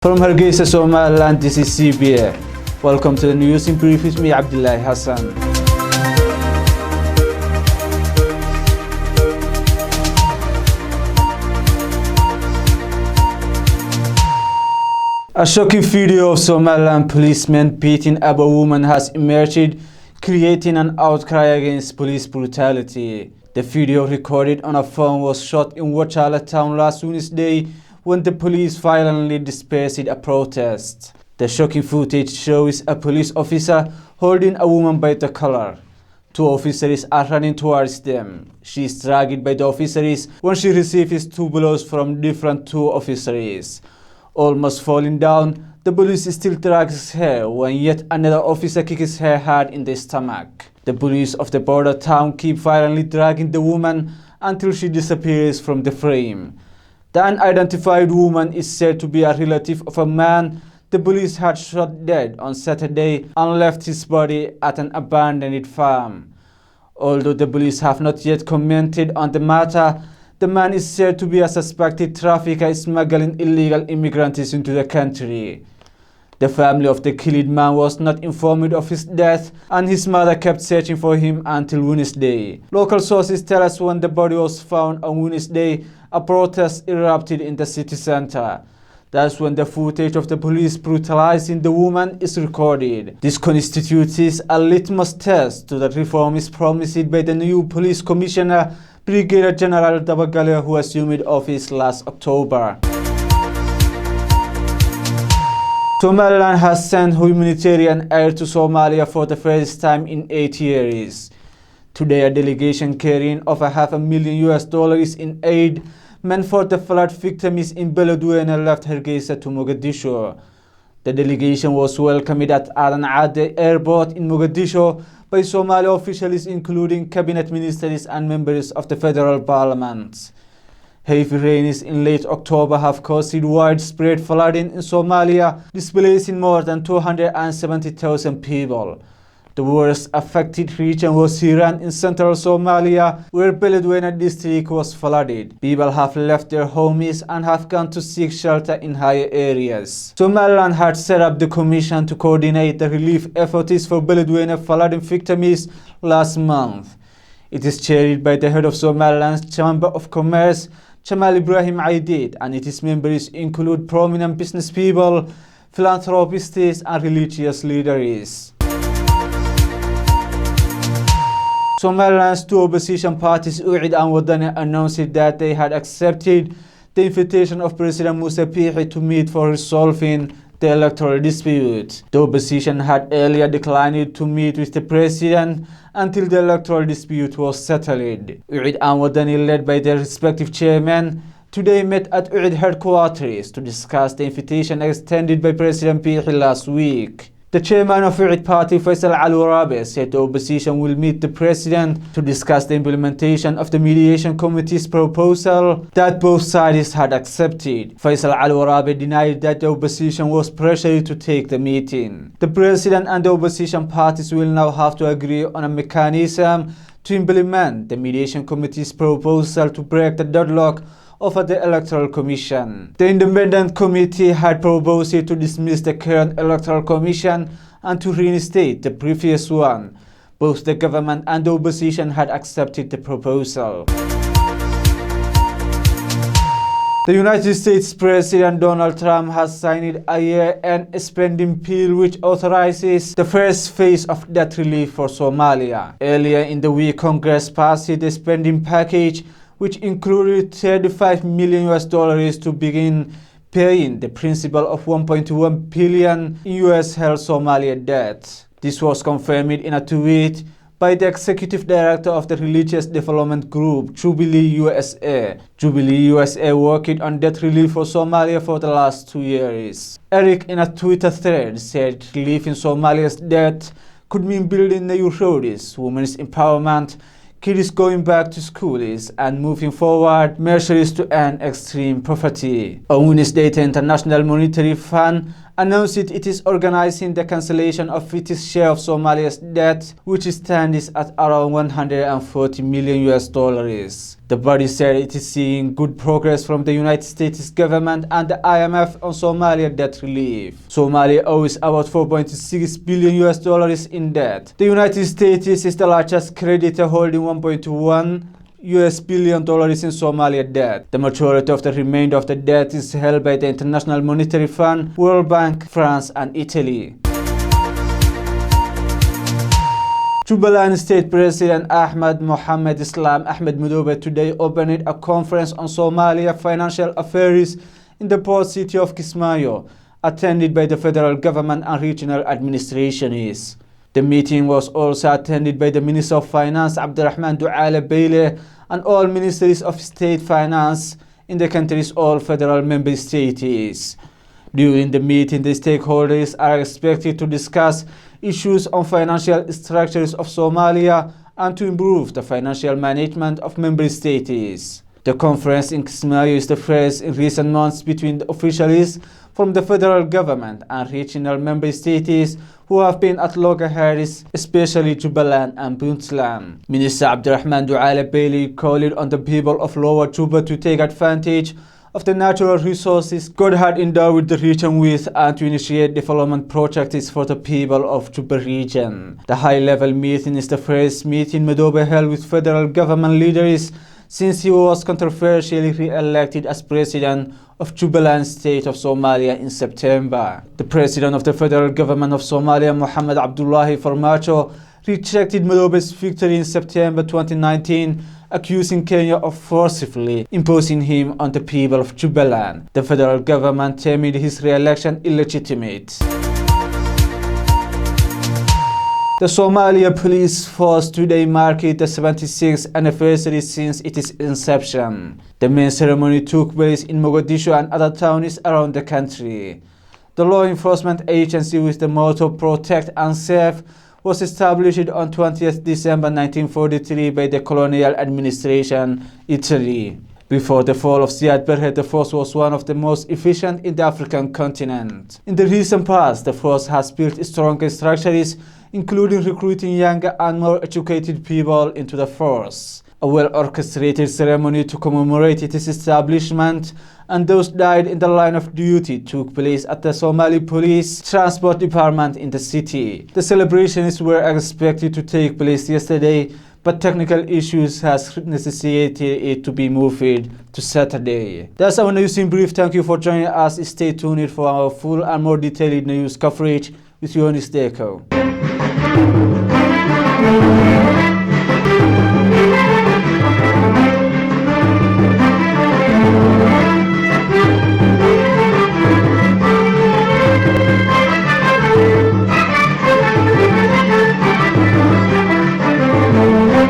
From Hargeisa, Somaliland, this is CBA. Welcome to the news in brief with me, Abdillahi Hassan. A shocking video of Somaliland policemen beating up a woman has emerged, creating an outcry against police brutality. The video, recorded on a phone, was shot in Warka town last Wednesday when the police violently dispersed a protest. The shocking footage shows a police officer holding a woman by the collar. Two officers are running towards them. She is dragged by the officers when she receives two blows from different two officers. Almost falling down, the police still drags her when yet another officer kicks her hard in the stomach. The police of the border town keep violently dragging the woman until she disappears from the frame. The unidentified woman is said to be a relative of a man the police had shot dead on Saturday and left his body at an abandoned farm. Although the police have not yet commented on the matter, the man is said to be a suspected trafficker smuggling illegal immigrants into the country. The family of the killed man was not informed of his death, and his mother kept searching for him until Wednesday. Local sources tell us when the body was found on Wednesday, a protest erupted in the city center. That's when the footage of the police brutalizing the woman is recorded. This constitutes a litmus test to the reforms promised by the new police commissioner, Brigadier General Dabagale, who assumed office last October. Somaliland has sent humanitarian aid to Somalia for the first time in 8 years. Today, a delegation carrying over $500,000 in aid meant for the flood victims in Beledweyn left Hargeisa to Mogadishu. The delegation was welcomed at Aadan Yabaal airport in Mogadishu by Somali officials, including cabinet ministers and members of the federal parliament. Heavy rains in late October have caused widespread flooding in Somalia, displacing more than 270,000 people. The worst affected region was Hiran in central Somalia, where Beledweyn district was flooded. People have left their homes and have gone to seek shelter in higher areas. Somaliland had set up the commission to coordinate the relief efforts for Beledweyn flooding victims last month. It is chaired by the head of Somaliland's Chamber of Commerce, Jamal Ibrahim Aidid, and its members include prominent business people, philanthropists, and religious leaders. Somaliland's two opposition parties, Ucid and Wadani, announced that they had accepted the invitation of President Musa Bihi to meet for resolving the electoral dispute. The opposition had earlier declined to meet with the president until the electoral dispute was settled. Ucid and Wadani, led by their respective chairmen, today met at Ucid headquarters to discuss the invitation extended by President Bihi last week. The chairman of Ucid party, Alol Lamma Gad, said the opposition will meet the president to discuss the implementation of the mediation committee's proposal that both sides had accepted. Alol Lamma Gad denied that the opposition was pressured to take the meeting. The president and the opposition parties will now have to agree on a mechanism to implement the mediation committee's proposal to break the deadlock over the Electoral Commission. The independent committee had proposed to dismiss the current Electoral Commission and to reinstate the previous one. Both the government and the opposition had accepted the proposal. The United States President Donald Trump has signed a year-end spending bill which authorizes the first phase of debt relief for Somalia. Earlier in the week, Congress passed the spending package, which included $35 million to begin paying the principal of $1.1 billion in US-held Somalia debt. This was confirmed in a tweet by the executive director of the religious development group, Jubilee USA. Jubilee USA worked on debt relief for Somalia for the last 2 years. Eric, in a Twitter thread, said relieving Somalia's debt could mean building new roads, women's empowerment, kids going back to schools, and moving forward measures to end extreme poverty. On Wednesday, the International Monetary Fund announced it is organizing the cancellation of its share of Somalia's debt, which stands at around $140 million. The body said it is seeing good progress from the United States government and the IMF on Somalia debt relief. Somalia owes about $4.6 billion in debt. The United States is the largest creditor, holding $1.1 billion in Somalia debt. The majority of the remainder of the debt is held by the International Monetary Fund, World Bank, France, and Italy. Jubaland State President Ahmed Mohamed Islam Ahmed Madoobe today opened a conference on Somalia financial affairs in the port city of Kismaayo, attended by the federal government and regional administrations. The meeting was also attended by the Minister of Finance Abdirahman Duale Bayle and all Ministries of State Finance in the country's all federal member states. During the meeting, the stakeholders are expected to discuss issues on financial structures of Somalia and to improve the financial management of member states. The conference in Kismaayo is the first in recent months between the officials from the federal government and regional member states who have been at loggerheads, especially Jubaland and Puntland. Minister Abdirahman Duale Bayle called on the people of Lower Juba to take advantage of the natural resources God had endowed with the region with and to initiate development projects for the people of Juba region. The high-level meeting is the first meeting Madoobe held with federal government leaders since he was controversially re-elected as president of Jubaland State of Somalia in September. The president of the federal government of Somalia, Mohamed Abdullahi Farmajo, rejected Madoobe's victory in September 2019, accusing Kenya of forcibly imposing him on the people of Jubaland. The federal government termed his re-election illegitimate. The Somalia Police Force today marked the 76th anniversary since its inception. The main ceremony took place in Mogadishu and other towns around the country. The law enforcement agency with the motto Protect and Serve was established on 20th December 1943 by the colonial administration, Italy. Before the fall of Siad Barre, the force was one of the most efficient in the African continent. In the recent past, the force has built stronger structures, including recruiting younger and more educated people into the force. A well-orchestrated ceremony to commemorate its establishment and those died in the line of duty took place at the Somali Police Transport Department in the city. The celebrations were expected to take place yesterday, but technical issues has necessitated it to be moved to Saturday. That's our news in brief. Thank you for joining us. Stay tuned for our full and more detailed news coverage with Yonis Deco.